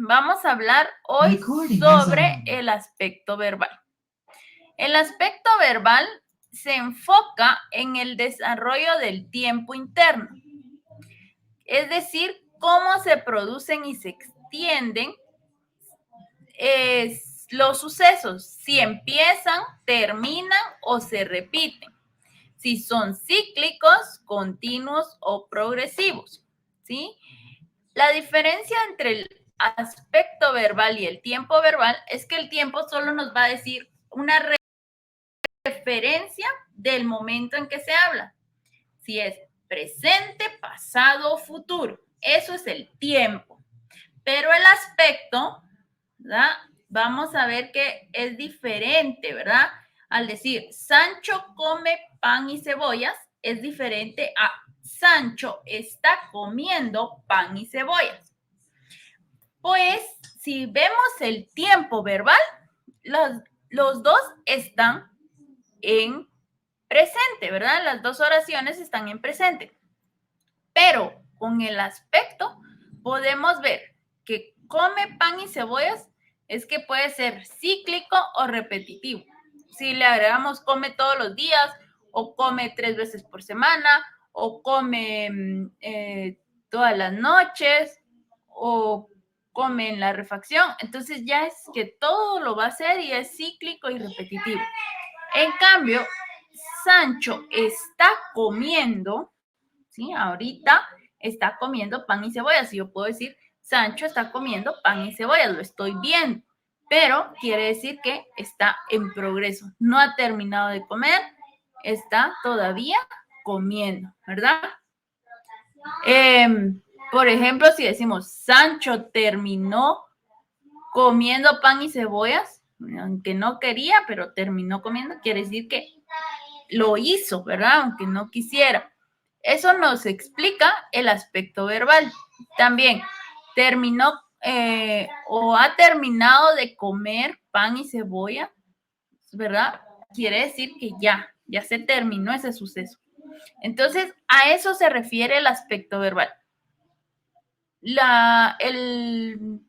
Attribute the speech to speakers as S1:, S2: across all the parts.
S1: vamos a hablar hoy sobre el aspecto verbal. El aspecto verbal se enfoca en el desarrollo del tiempo interno, es decir, cómo se producen y se extienden los sucesos, si empiezan, terminan o se repiten, si son cíclicos, continuos o progresivos, ¿sí? La diferencia entre el aspecto verbal y el tiempo verbal es que el tiempo solo nos va a decir una referencia del momento en que se habla. Si es presente, pasado o futuro. Eso es el tiempo. Pero el aspecto, ¿verdad? Vamos a ver que es diferente, ¿verdad? Al decir Sancho come pan y cebollas, es diferente a Sancho está comiendo pan y cebollas. Pues, si vemos el tiempo verbal, los dos están en presente, ¿verdad? Las dos oraciones están en presente. Pero con el aspecto podemos ver que come pan y cebollas es que puede ser cíclico o repetitivo. Si le agregamos come todos los días o come 3 veces por semana o come todas las noches o come en la refacción, entonces ya es que todo lo va a hacer y es cíclico y repetitivo. En cambio, Sancho está comiendo, ¿sí? Ahorita está comiendo pan y cebollas. Y yo puedo decir, Sancho está comiendo pan y cebollas, lo estoy viendo. Pero quiere decir que está en progreso. No ha terminado de comer, está todavía comiendo, ¿verdad? Por ejemplo, si decimos, Sancho terminó comiendo pan y cebollas, aunque no quería, pero terminó comiendo, quiere decir que lo hizo, ¿verdad? Aunque no quisiera. Eso nos explica el aspecto verbal. También terminó o ha terminado de comer pan y cebolla, ¿verdad? Quiere decir que ya se terminó ese suceso. Entonces, a eso se refiere el aspecto verbal. El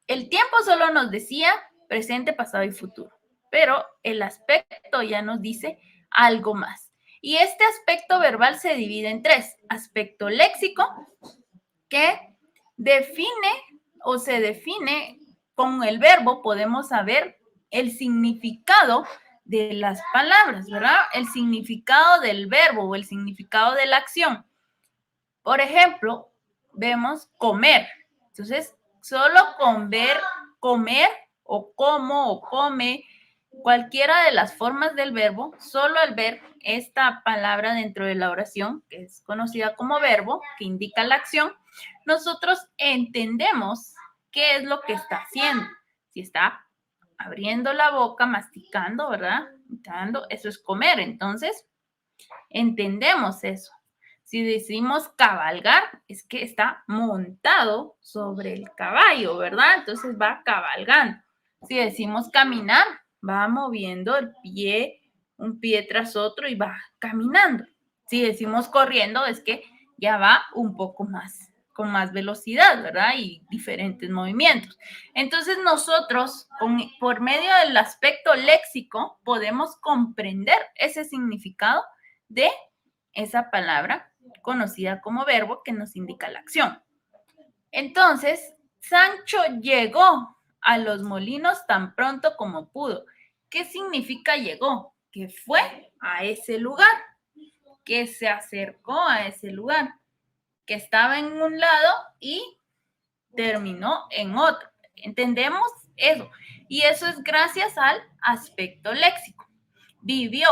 S1: tiempo solo nos decía presente, pasado y futuro, pero el aspecto ya nos dice algo más. Y este aspecto verbal se divide en 3. Aspecto léxico, que define o se define con el verbo, podemos saber el significado de las palabras, ¿verdad? El significado del verbo o el significado de la acción. Por ejemplo, vemos comer. Entonces, solo con ver comer o como o come, cualquiera de las formas del verbo, solo al ver esta palabra dentro de la oración, que es conocida como verbo, que indica la acción, nosotros entendemos qué es lo que está haciendo. Si está abriendo la boca, masticando, ¿verdad? Eso es comer. Entonces, entendemos eso. Si decimos cabalgar, es que está montado sobre el caballo, ¿verdad? Entonces va cabalgando. Si decimos caminar, va moviendo el pie, un pie tras otro y va caminando. Si decimos corriendo, es que ya va un poco más, con más velocidad, ¿verdad? Y diferentes movimientos. Entonces nosotros, por medio del aspecto léxico, podemos comprender ese significado de esa palabra conocida como verbo que nos indica la acción. Entonces, Sancho llegó a los molinos tan pronto como pudo. ¿Qué significa llegó? Que fue a ese lugar, que se acercó a ese lugar, que estaba en un lado y terminó en otro. ¿Entendemos eso? Y eso es gracias al aspecto léxico. Vivió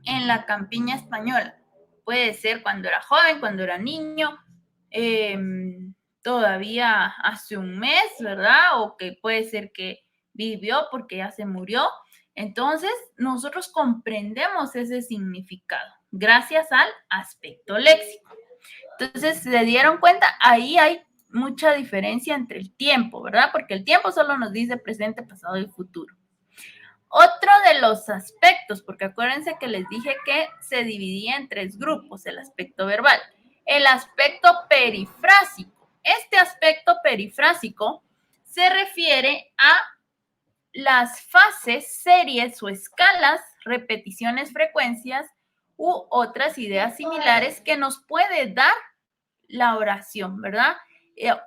S1: en la campiña española. Puede ser cuando era joven, cuando era niño, todavía hace un mes, ¿verdad? O que puede ser que vivió porque ya se murió. Entonces, nosotros comprendemos ese significado gracias al aspecto léxico. Entonces, ¿se dieron cuenta? Ahí hay mucha diferencia entre el tiempo, ¿verdad? Porque el tiempo solo nos dice presente, pasado y futuro. Otro de los aspectos, porque acuérdense que les dije que se dividía en 3 grupos, el aspecto verbal. El aspecto perifrásico. este aspecto perifrásico se refiere a las fases, series o escalas, repeticiones, frecuencias u otras ideas similares que nos puede dar la oración, ¿verdad?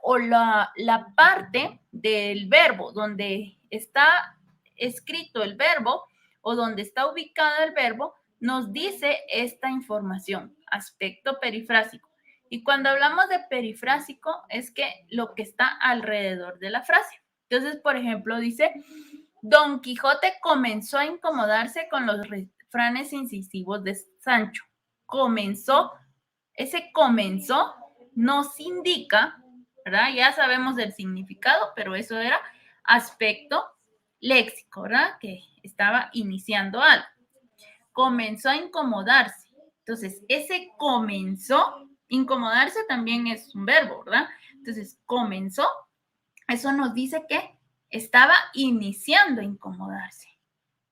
S1: O la parte del verbo donde está escrito el verbo o donde está ubicado el verbo, nos dice esta información, aspecto perifrásico. Y cuando hablamos de perifrásico es que lo que está alrededor de la frase. Entonces, por ejemplo, dice, Don Quijote comenzó a incomodarse con los refranes incisivos de Sancho. Comenzó, ese comenzó nos indica, ¿verdad? Ya sabemos del significado, pero eso era aspecto léxico, ¿verdad? Que estaba iniciando algo. Comenzó a incomodarse. Entonces, ese comenzó, incomodarse también es un verbo, ¿verdad? Entonces, comenzó, eso nos dice que estaba iniciando a incomodarse,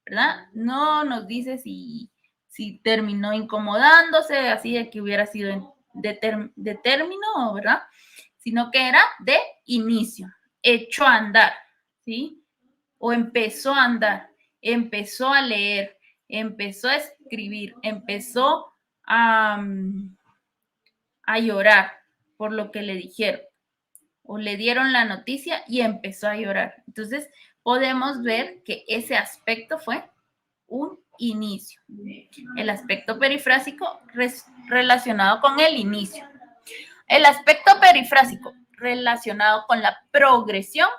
S1: ¿verdad? No nos dice si terminó incomodándose, así de que hubiera sido de término, ¿verdad? Sino que era de inicio, echó a andar, ¿sí? O empezó a andar, empezó a leer, empezó a escribir, empezó a llorar por lo que le dijeron o le dieron la noticia y empezó a llorar. Entonces, podemos ver que ese aspecto fue un inicio. El aspecto perifrásico relacionado con el inicio. El aspecto perifrásico relacionado con la progresión.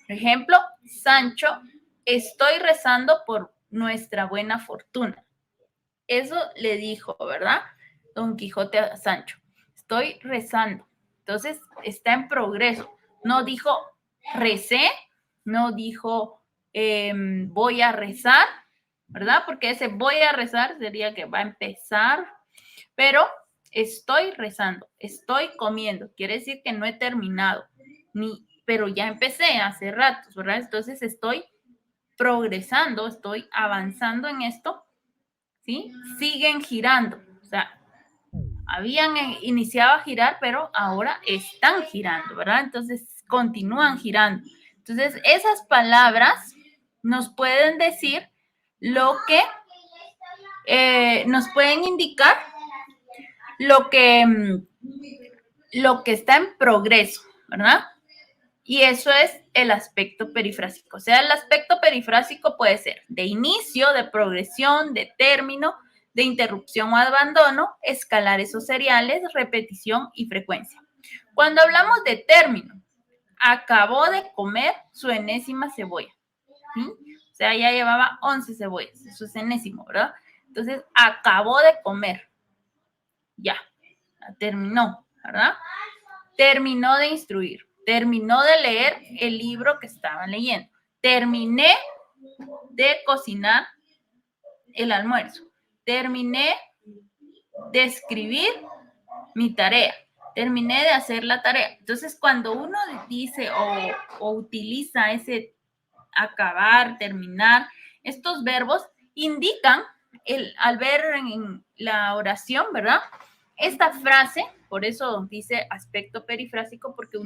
S1: Por ejemplo, Sancho, estoy rezando por nuestra buena fortuna. Eso le dijo, ¿verdad? Don Quijote a Sancho. Estoy rezando. Entonces, está en progreso. No dijo recé, no dijo voy a rezar, ¿verdad? Porque ese voy a rezar sería que va a empezar, pero estoy rezando, estoy comiendo, quiere decir que no he terminado, pero ya empecé hace ratos, ¿verdad? Entonces estoy progresando, estoy avanzando en esto, ¿sí? Siguen girando, o sea, habían iniciado a girar, pero ahora están girando, ¿verdad? Entonces continúan girando. Entonces, esas palabras nos pueden decir lo que nos pueden indicar lo que está en progreso, ¿verdad? Y eso es el aspecto perifrásico. O sea, el aspecto perifrásico puede ser de inicio, de progresión, de término, de interrupción o abandono, escalares o seriales, repetición y frecuencia. Cuando hablamos de término, acabó de comer su enésima cebolla. ¿Sí? O sea, ya llevaba 11 cebollas. Eso es enésimo, ¿verdad? Entonces, acabó de comer. Ya, terminó, ¿verdad? Terminó de instruir. Terminó de leer el libro que estaban leyendo. Terminé de cocinar el almuerzo. Terminé de escribir mi tarea. Terminé de hacer la tarea. Entonces, cuando uno dice o utiliza ese acabar, terminar, estos verbos indican, al ver en la oración, ¿verdad? Esta frase, por eso dice aspecto perifrásico, porque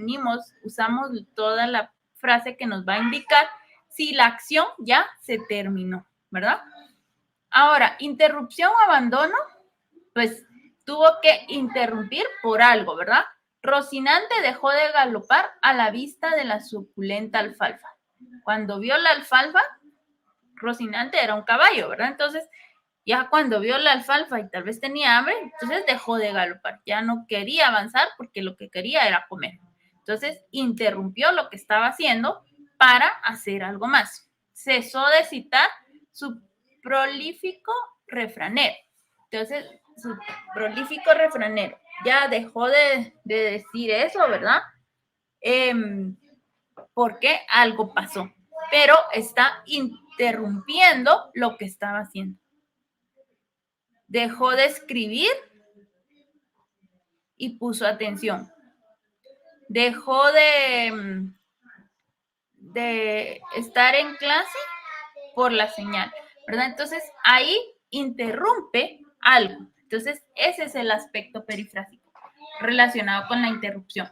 S1: usamos toda la frase que nos va a indicar si la acción ya se terminó, ¿verdad? Ahora, interrupción o abandono, pues tuvo que interrumpir por algo, ¿verdad? Rocinante dejó de galopar a la vista de la suculenta alfalfa. Cuando vio la alfalfa, Rocinante era un caballo, ¿verdad? Entonces, ya cuando vio la alfalfa y tal vez tenía hambre, entonces dejó de galopar. Ya no quería avanzar porque lo que quería era comer. Entonces, interrumpió lo que estaba haciendo para hacer algo más. Cesó de citar su prolífico refranero. Entonces, su prolífico refranero ya dejó de decir eso, ¿verdad? Porque algo pasó, pero está interrumpiendo lo que estaba haciendo. Dejó de escribir y puso atención. Dejó de estar en clase por la señal, ¿verdad? Entonces, ahí interrumpe algo. Entonces, ese es el aspecto perifrásico relacionado con la interrupción.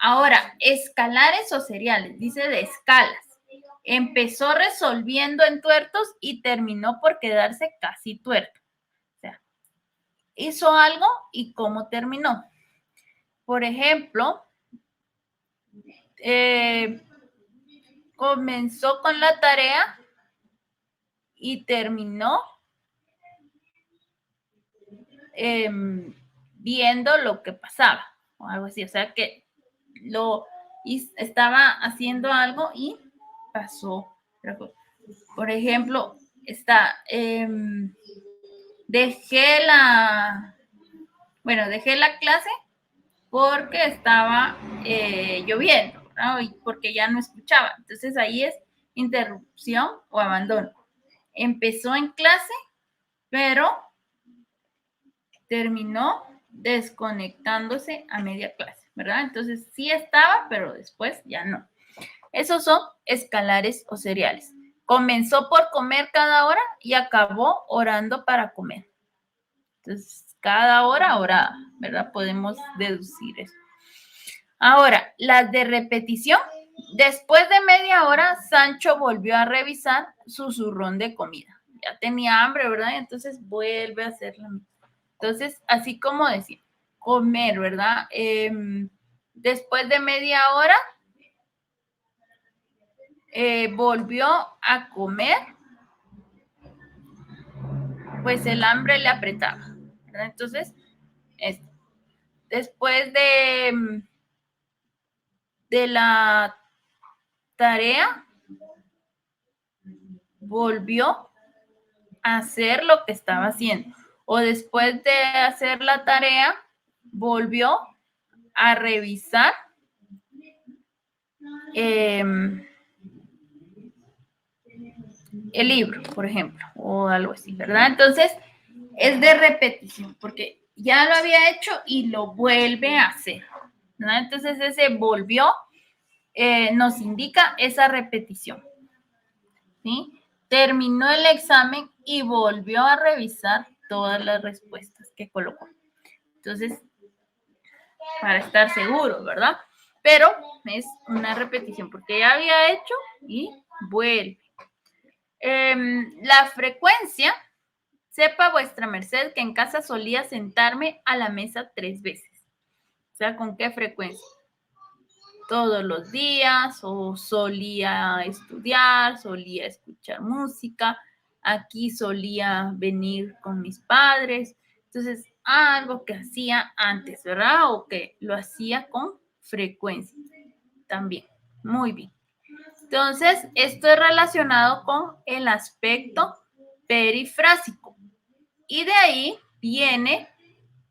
S1: Ahora, escalares o seriales, dice de escalas. Empezó resolviendo en tuertos y terminó por quedarse casi tuerto. O sea, hizo algo y cómo terminó. Por ejemplo, comenzó con la tarea y terminó viendo lo que pasaba o algo así. O sea que estaba haciendo algo y pasó. Por ejemplo, dejé la clase porque estaba lloviendo, ¿no? Y porque ya no escuchaba. Entonces ahí es interrupción o abandono. Empezó en clase, pero terminó desconectándose a media clase, ¿verdad? Entonces sí estaba, pero después ya no. Esos son escalares o seriales. Comenzó por comer cada hora y acabó orando para comer. Entonces, cada hora oraba, ¿verdad? Podemos deducir eso. Ahora, las de repetición. Después de media hora, Sancho volvió a revisar su zurrón de comida. Ya tenía hambre, ¿verdad? Entonces vuelve a hacer la misma. Entonces, así como decir, comer, ¿verdad? Después de media hora, volvió a comer, pues el hambre le apretaba, ¿verdad? Entonces, después de la tarea, volvió a hacer lo que estaba haciendo. O después de hacer la tarea, volvió a revisar el libro, por ejemplo, o algo así, ¿verdad? Entonces, es de repetición, porque ya lo había hecho y lo vuelve a hacer, ¿verdad? Entonces, ese volvió nos indica esa repetición, ¿sí? Terminó el examen y volvió a revisar todas las respuestas que colocó. Entonces, para estar seguro, ¿verdad? Pero es una repetición porque ya había hecho y vuelve. La frecuencia, sepa vuestra merced que en casa solía sentarme a la mesa 3 veces. O sea, ¿con qué frecuencia? Todos los días, o solía estudiar, solía escuchar música, aquí solía venir con mis padres. Entonces, algo que hacía antes, ¿verdad? O que lo hacía con frecuencia también. Muy bien. Entonces, esto es relacionado con el aspecto perifrásico. Y de ahí viene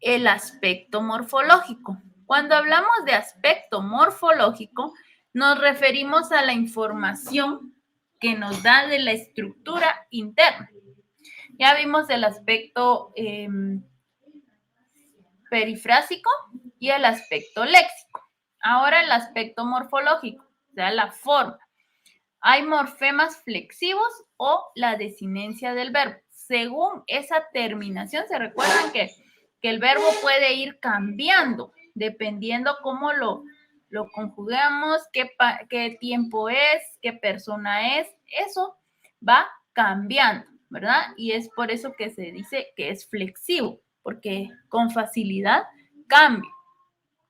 S1: el aspecto morfológico. Cuando hablamos de aspecto morfológico, nos referimos a la información que nos da de la estructura interna. Ya vimos el aspecto perifrásico y el aspecto léxico. Ahora el aspecto morfológico, o sea, la forma. Hay morfemas flexivos o la desinencia del verbo. Según esa terminación, se recuerdan que el verbo puede ir cambiando dependiendo cómo lo conjugamos, qué tiempo es, qué persona es. Eso va cambiando, ¿verdad? Y es por eso que se dice que es flexivo, porque con facilidad cambia.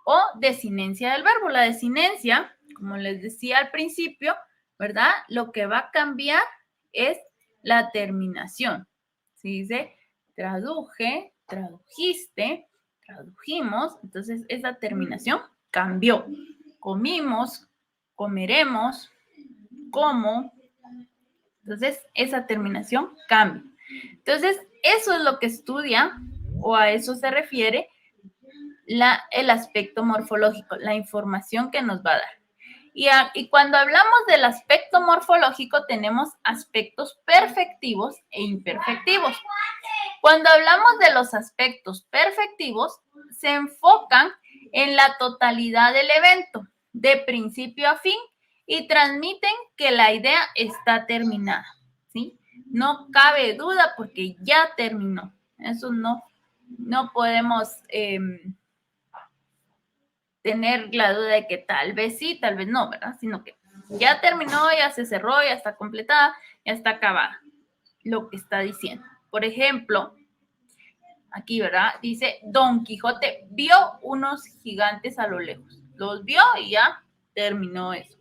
S1: O desinencia del verbo. La desinencia, como les decía al principio, ¿verdad? Lo que va a cambiar es la terminación. Se dice traduje, tradujiste, tradujimos, entonces esa terminación cambió. Comimos, comeremos, como. Entonces esa terminación cambia. Entonces eso es lo que estudia o a eso se refiere el aspecto morfológico, la información que nos va a dar. Y cuando hablamos del aspecto morfológico, tenemos aspectos perfectivos e imperfectivos. Cuando hablamos de los aspectos perfectivos, se enfocan en la totalidad del evento, de principio a fin, y transmiten que la idea está terminada, ¿sí? No cabe duda porque ya terminó. Eso no podemos tener la duda de que tal vez sí, tal vez no, ¿verdad? Sino que ya terminó, ya se cerró, ya está completada, ya está acabada lo que está diciendo. Por ejemplo, aquí, ¿verdad? Dice, Don Quijote vio unos gigantes a lo lejos. Los vio y ya terminó eso,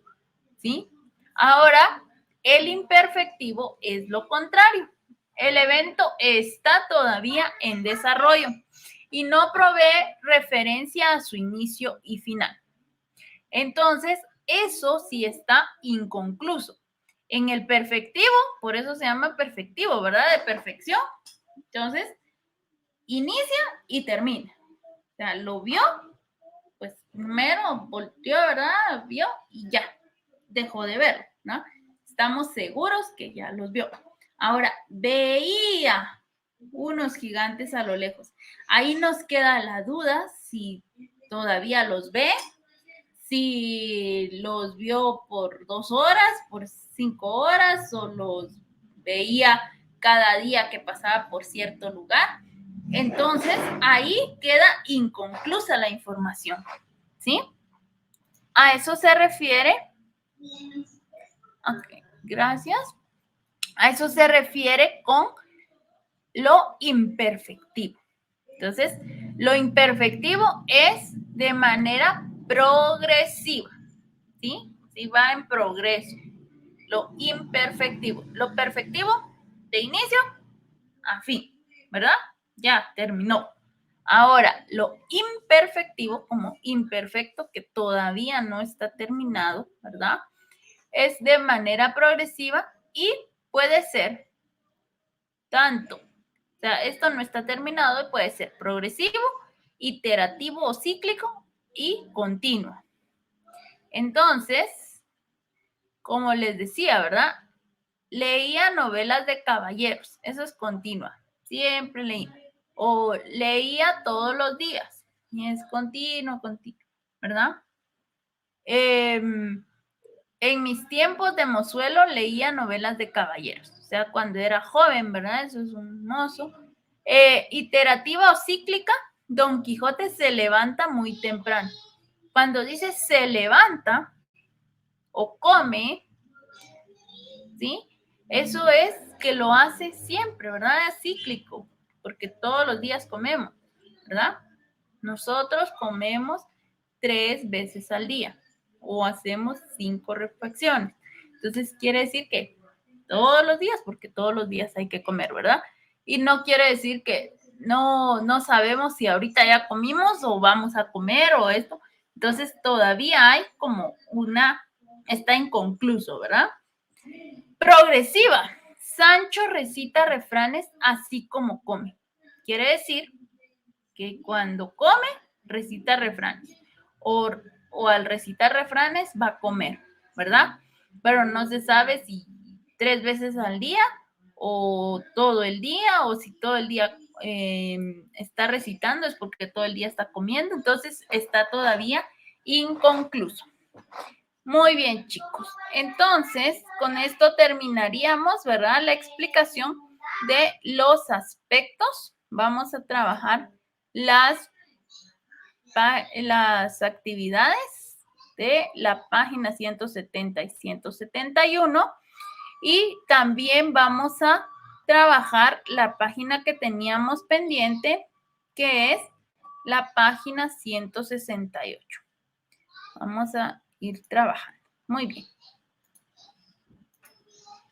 S1: ¿sí? Ahora, el imperfectivo es lo contrario. El evento está todavía en desarrollo y no provee referencia a su inicio y final. Entonces, eso sí está inconcluso. En el perfectivo, por eso se llama perfectivo, ¿verdad? De perfección. Entonces, inicia y termina. O sea, lo vio, pues primero volteó, ¿verdad? Vio y ya, dejó de verlo, ¿no? Estamos seguros que ya los vio. Ahora, veía unos gigantes a lo lejos. Ahí nos queda la duda si todavía los ve, si los vio por 2 horas, por 5 horas, o los veía cada día que pasaba por cierto lugar. Entonces, ahí queda inconclusa la información, ¿sí? A eso se refiere. Ok, gracias. A eso se refiere con lo imperfectivo. Entonces, lo imperfectivo es de manera progresiva, ¿sí? Sí va en progreso. Lo imperfectivo. Lo perfectivo de inicio a fin, ¿verdad? Ya terminó. Ahora, lo imperfectivo, como imperfecto, que todavía no está terminado, ¿verdad? Es de manera progresiva y puede ser tanto. O sea, esto no está terminado y puede ser progresivo, iterativo o cíclico y continuo. Entonces, como les decía, ¿verdad? Leía novelas de caballeros, eso es continua, siempre leí. O leía todos los días, y es continuo, ¿verdad? En mis tiempos de mozuelo leía novelas de caballeros, o sea, cuando era joven, ¿verdad? Eso es un mozo. Iterativa o cíclica, Don Quijote se levanta muy temprano. Cuando dice se levanta o come, ¿sí? Eso es que lo hace siempre, ¿verdad? Es cíclico, porque todos los días comemos, ¿verdad? Nosotros comemos 3 veces al día o hacemos 5 refacciones. Entonces quiere decir que todos los días, porque todos los días hay que comer, ¿verdad? Y no quiere decir que no sabemos si ahorita ya comimos o vamos a comer o esto. Entonces todavía hay como está inconcluso, ¿verdad? Progresiva. Sancho recita refranes así como come. Quiere decir que cuando come, recita refranes. O al recitar refranes va a comer, ¿verdad? Pero no se sabe si 3 veces al día o todo el día, o si todo el día está recitando, es porque todo el día está comiendo. Entonces está todavía inconcluso. Muy bien, chicos. Entonces, con esto terminaríamos, ¿verdad? La explicación de los aspectos. Vamos a trabajar las actividades de la página 170 y 171. Y también vamos a trabajar la página que teníamos pendiente, que es la página 168. Vamos a ir trabajando. Muy bien.